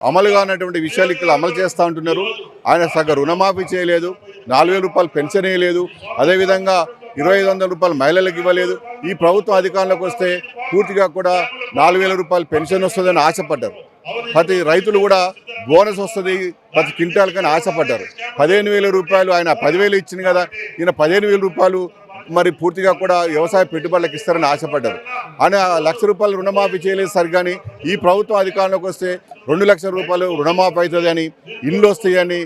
అమలు కానటువంటి విషయాలు ఇక్కడ అమలు చేస్తూ ఉంటున్నారు. ఆయన సగం రుణమాఫీ చేయలేదు, 4,000 రూపాయలు పెన్షన్ వేయలేదు, అదేవిధంగా 2,500 రూపాయలు మహిళలకు ఇవ్వలేదు. ఈ ప్రభుత్వం అధికారంలోకి వస్తే పూర్తిగా కూడా 4,000 రూపాయలు పెన్షన్ వస్తుందని ఆశపడ్డారు. ప్రతి రైతులు కూడా బోనస్ వస్తుంది ప్రతి క్వింటాల్ కానీ ఆశపడ్డారు. 15,000 రూపాయలు ఆయన 10,000 ఇచ్చింది కదా, ఈయన 15,000 రూపాయలు మరి పూర్తిగా కూడా వ్యవసాయ పెట్టుబడులకు ఇస్తారని ఆశపడ్డారు. ఆయన 1,00,000 రూపాయలు రుణమాఫీ చేయలేదు సరిగాని ఈ ప్రభుత్వం అధికారంలోకి వస్తే 2,00,000 రూపాయలు రుణమాఫీ అవుతుందని, ఇండ్లు వస్తాయని,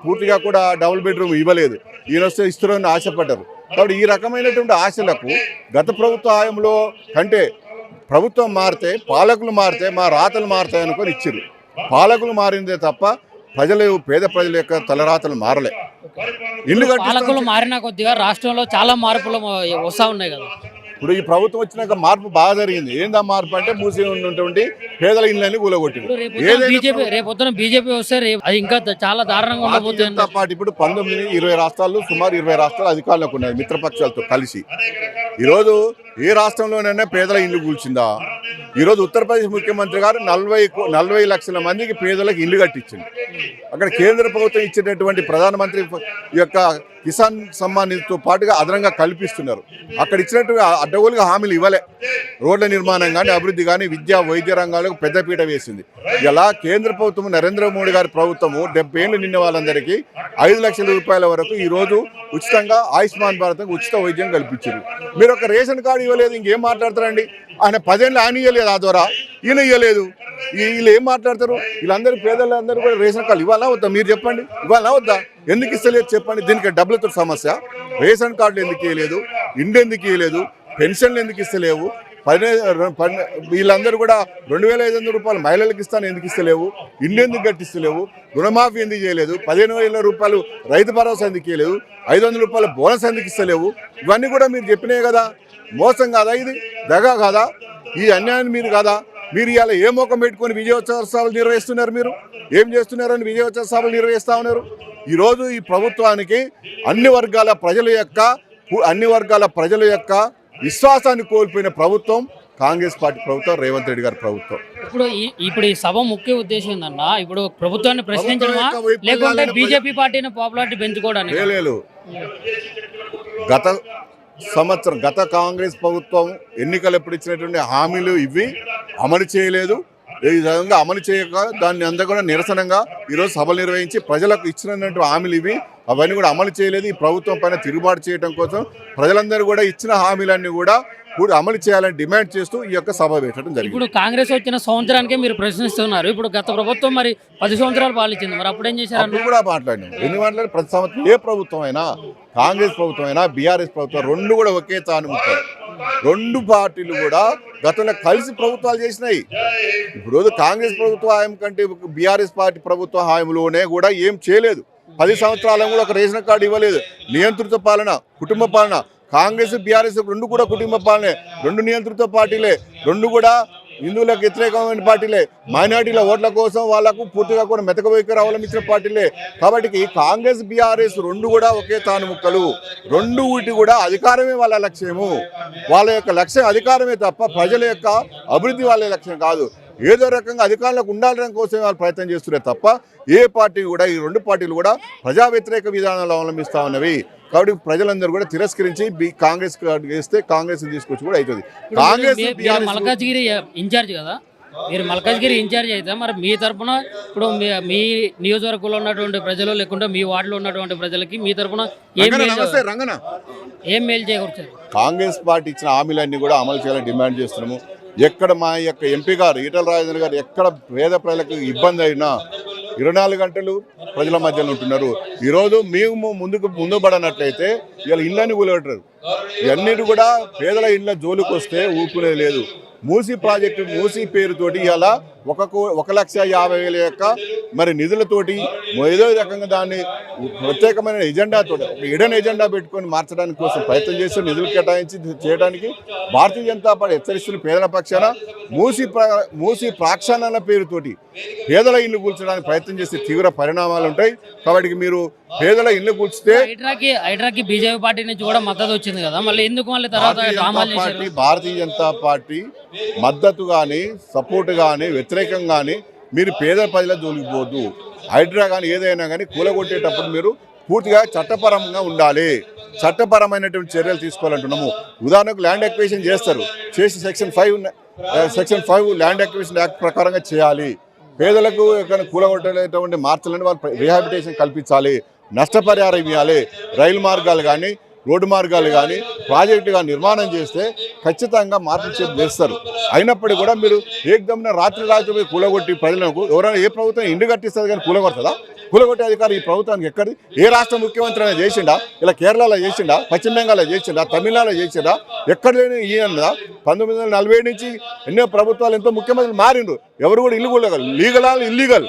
పూర్తిగా కూడా డబుల్ బెడ్రూమ్ ఇవ్వలేదు, ఈయన వస్తే ఇస్తారని ఆశపడ్డారు. కాబట్టి ఈ రకమైనటువంటి ఆశలకు గత ప్రభుత్వ హయాంలో కంటే ప్రభుత్వం మారితే, పాలకులు మారితే మా రాతలు మారుతాయి అనుకొని ఇచ్చారు. పాలకులు మారిందే తప్ప పేద ప్రజల యొక్క తలరాతలు మారలే. పాలకులు మారిన కొద్దిగా రాష్ట్రంలో చాలా మార్పులు వస్తూ ఉన్నాయి కదా. ఇప్పుడు ఈ ప్రభుత్వం వచ్చినాక మార్పు బాగా జరిగింది. ఏందా మార్పు అంటే మూసి ఉన్నటువంటి పేదల ఇళ్ళని కూలగొట్టింది. రేపొద్దున బీజేపీ వస్తే అది ఇంకా చాలా దారుణంగా ఉండబోతుంది. పాటు ఇప్పుడు 19-20 రాష్ట్రాలు, సుమారు 20 రాష్ట్రాలు అధికారంలోకి ఉన్నాయి మిత్రపక్షాలతో కలిసి. ఈరోజు ఏ రాష్ట్రంలోనైనా పేదల ఇల్లు కూల్చిందా? ఈరోజు ఉత్తరప్రదేశ్ ముఖ్యమంత్రి గారు 40 లక్షల మందికి పేదలకు ఇల్లు కట్టించింది. అక్కడ కేంద్ర ప్రభుత్వం ఇచ్చేటటువంటి ప్రధానమంత్రి యొక్క కిసాన్ సమ్మాన్ నిధితో పాటుగా అదనంగా కల్పిస్తున్నారు. అక్కడ ఇచ్చినట్టు అడ్డగోలుగా హామీలు ఇవ్వలే. రోడ్ల నిర్మాణం కానీ, అభివృద్ధి కానీ, విద్యా వైద్య రంగాలకు పెద్దపీట వేసింది. ఇలా కేంద్ర ప్రభుత్వం, నరేంద్ర మోడీ గారి ప్రభుత్వము 70 ఏళ్ళు నిన్న వాళ్ళందరికీ 5 లక్షల రూపాయల వరకు ఈరోజు ఉచితంగా ఆయుష్మాన్ భారత్ ఉచిత వైద్యం కల్పించారు. మీరు ఒక రేషన్ కార్డు ఇవ్వలేదు, ఇంకేం మాట్లాడతారండి? ఆయన 10 ఏళ్ళు ఆయన ఇవ్వలేదు, ఆ ద్వారా ఈయన ఇవ్వలేదు. వీళ్ళు ఏం మాట్లాడతారు? వీళ్ళందరూ పేదలందరూ కూడా రేషన్ కార్డు ఇవ్వాలా వద్దా? మీరు చెప్పండి, ఇవ్వాలా వద్దా? ఎందుకు ఇస్తలేదు చెప్పండి. దీనికి డబ్బులతో సమస్య. రేషన్ కార్డులు ఎందుకు ఇవ్వలేదు, ఇండ్లు ఎందుకు ఇవ్వలేదు, పెన్షన్లు ఎందుకు ఇస్తలేవు, వీళ్ళందరూ కూడా 2,500 రూపాయలు మహిళలకు ఇస్తాను ఎందుకు ఇస్తలేవు, ఇండ్లు ఎందుకు కట్టిస్తలేవు, రుణమాఫీ ఎందుకు చేయలేదు, 15,000 రూపాయలు రైతు భరోసా ఎందుకు ఇవ్వలేదు, 500 రూపాయలు బోనస్ ఎందుకు ఇస్తలేవు? ఇవన్నీ కూడా మీరు చెప్పినాయి కదా. మోసం కాదా ఇది? దగా కాదా? ఈ అన్యాయం మీరు కాదా? మీరు ఇవాళ ఏ మోకం పెట్టుకొని విజయోత్సవ సభలు నిర్వహిస్తున్నారు? మీరు ఏం చేస్తున్నారని విజయోత్సవ సభలు నిర్వహిస్తూ ఉన్నారు? ఈరోజు ఈ ప్రభుత్వానికి అన్ని వర్గాల ప్రజల యొక్క విశ్వాసాన్ని కోల్పోయిన ప్రభుత్వం కాంగ్రెస్ పార్టీ ప్రభుత్వం, రేవంత్ రెడ్డి గారి ప్రభుత్వం. ఇప్పుడు ఈ సభ ముఖ్య ఉద్దేశం ఏందన్నా, ఇప్పుడు ప్రభుత్వాన్ని ప్రశ్నించడమా లేకుంటే బీజేపీ పార్టీని పాపులారిటీ పెంచుకోవడానికి? లేదు, గత కాంగ్రెస్ ప్రభుత్వం ఎన్నికలు ఎప్పుడు ఇచ్చినటువంటి హామీలు ఇవి అమలు చేయలేదు. ఈ విధంగా అమలు చేయక దాన్ని అంతా కూడా నిరసనగా ఈరోజు సభలు నిర్వహించి ప్రజలకు ఇచ్చినటువంటి హామీలు ఇవి అవన్నీ కూడా అమలు చేయలేదు. ఈ ప్రభుత్వం పైన తిరుగుబాటు చేయడం కోసం ప్రజలందరూ కూడా ఇచ్చిన హామీలన్నీ కూడా అమలు చేయాలని డిమాండ్ చేస్తూ ఈ యొక్క సభ పెట్టడం జరిగింది. ఇప్పుడు కాంగ్రెస్ వచ్చిన సంవత్సరానికే మీరు ప్రశ్నిస్తున్నారు. ఇప్పుడు గత ప్రభుత్వం మరి 10 సంవత్సరాలు పాలించింది, మరి అప్పుడు ఏం చేశారు? అప్పుడు కూడా మాట్లాడినాం. ఎన్ని మాట్లాడి ప్రతి సంవత్సరం ఏ ప్రభుత్వం అయినా, కాంగ్రెస్ ప్రభుత్వం అయినా, బీఆర్ఎస్ ప్రభుత్వం, రెండు కూడా ఒకే తానుముఖం. రెండు పార్టీలు కూడా గతంలో కలిసి ప్రభుత్వాలు చేసినాయి. ఇప్పుడు కాంగ్రెస్ ప్రభుత్వ హాయం కంటే బీఆర్ఎస్ పార్టీ ప్రభుత్వ హాయంలోనే కూడా ఏం చేయలేదు. 10 సంవత్సరాలను కూడా ఒక రేషన్ కార్డు ఇవ్వలేదు. నియంత్రిత పాలన, కుటుంబ పాలన. కాంగ్రెస్ బీఆర్ఎస్ రెండు కూడా కుటుంబ పాలనే, రెండు నియంత్రిత పార్టీలే, రెండు కూడా హిందువులకు వ్యతిరేకమైన పార్టీలే, మైనార్టీల ఓట్ల కోసం వాళ్లకు పూర్తిగా కూడా మెతక వైఖరి అవలంబించిన పార్టీలే. కాబట్టి కాంగ్రెస్ బీఆర్ఎస్ రెండు కూడా ఒకే తాను ముక్కలు. రెండు వీటి కూడా అధికారమే వాళ్ళ లక్ష్యము. వాళ్ళ యొక్క లక్ష్యం అధికారమే తప్ప ప్రజల యొక్క అభివృద్ధి వాళ్ళ లక్ష్యం కాదు. ఏదో రకంగా అధికారంలోకి ఉండాలడం కోసం వాళ్ళు ప్రయత్నం చేస్తున్నారు తప్ప ఏ పార్టీ కూడా, ఈ రెండు పార్టీలు కూడా ప్రజా వ్యతిరేక విధానాలు అవలంబిస్తూ ఉన్నవి. కాబట్టి ప్రజలందరూ కూడా తిరస్కరించి కాంగ్రెస్ వేస్తే కాంగ్రెస్ తీసుకొచ్చి కూడా అవుతుంది. కాంగ్రెస్ మల్కాజ్గిరి ఇన్ఛార్జ్ కదా, మీరు మల్కాజ్గిరి ఇన్ఛార్జ్ అయితే మరి మీ తరఫున ఇప్పుడు మీ నియోజకవర్గంలో ఉన్నటువంటి ప్రజలు లేకుంటే మీ వార్డులో ఉన్నటువంటి ప్రజలకి మీ తరఫున ఏం మేలు చేయకూడదు? కాంగ్రెస్ పార్టీ ఇచ్చిన హామీలన్నీ కూడా అమలు చేయాలని డిమాండ్ చేస్తున్నాము. ఎక్కడ మా యొక్క ఎంపీ గారు ఈటల రాజేంద్ర గారు ఎక్కడ పేద ప్రజలకు ఇబ్బంది అయినా 24 గంటలు ప్రజల మధ్యలో ఉంటున్నారు. ఈరోజు మేము ముందు పడనట్లయితే ఇలా ఇళ్ళని కూలగొట్టరు. ఇవన్నీ కూడా పేదల ఇళ్ళ జోలికి వస్తే ఊపుకునేది లేదు. మూసీ ప్రాజెక్టు, మూసీ పేరుతోటి ఇలా 1,50,000 యొక్క మరి నిధులతోటి ఏదో రకంగా దాన్ని ప్రత్యేకమైన ఎజెండాతో, ఒక ఇడన్ ఎజెండా పెట్టుకొని మార్చడానికి కోసం ప్రయత్నం చేస్తూ నిధులు కేటాయించి చేయడానికి భారతీయ జనతా పార్టీ హెచ్చరిస్తున్న పేదల పక్షాన మూసీ ప్రాక్షాళన పేరుతోటి పేదల ఇల్లు కూల్చడానికి ప్రయత్నం చేస్తే తీవ్ర పరిణామాలు ఉంటాయి. కాబట్టి మీరు పేదల ఇల్లు కూల్చితే హైడ్రాకి బీజేపీ పార్టీ నుంచి కూడా మద్దతు వచ్చింది కదా, మళ్ళీ ఎందుకు మళ్ళీ తర్వాత భారతీయ జనతా పార్టీ మద్దతు కానీ, సపోర్ట్ కానీ, వ్యతిరేకం కానీ మీరు పేద ప్రజల జోలికి పోవద్దు. హైడ్రా కానీ ఏదైనా కానీ కూలగొట్టేటప్పుడు మీరు పూర్తిగా చట్టపరంగా ఉండాలి. చట్టపరమైనటువంటి చర్యలు తీసుకోవాలంటున్నాము. ఉదాహరణకు ల్యాండ్ అక్విజిషన్ చేస్తారు, చేసి సెక్షన్ 5 ల్యాండ్ అక్విజిషన్ యాక్ట్ ప్రకారంగా చేయాలి. పేదలకు ఎక్కడ కూలగొట్టేటువంటి మార్చాలని వాళ్ళు రీహాబిటేషన్ కల్పించాలి, నష్టపరిహారం ఇవ్వాలి. రైలు మార్గాలు కానీ రోడ్డు మార్గాలు కానీ ప్రాజెక్టు కానీ నిర్మాణం చేస్తే ఖచ్చితంగా మార్పులు చేస్తారు. అయినప్పటికీ కూడా మీరు ఏకదమ్మున రాత్రి కూలగొట్టి ప్రజలకు ఎవరైనా ఏ ప్రభుత్వం ఇండు కట్టిస్తుంది కానీ కూలగొడుతుందా? కూలగొట్టే అధికారం ఈ ప్రభుత్వానికి ఎక్కడి? ఏ రాష్ట్ర ముఖ్యమంత్రి అయినా చేసిండా? ఇలా కేరళలో చేసిండా, పశ్చిమ బెంగాల్లో చేసిండా, తమిళనాడులో చేసిండా? ఎక్కడ లేని ఈయన 1947 నుంచి ఎన్నో ప్రభుత్వాలు ఎంతో ముఖ్యమంత్రులు మారిండ్రు. ఎవరు కూడా ఇల్లు కూలగొట్టరు. లీగల్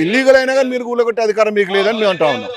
ఇల్లీగల్ అయినా కానీ మీరు కూలగొట్టే అధికారం మీకు లేదని మేము అంటా ఉన్నాం.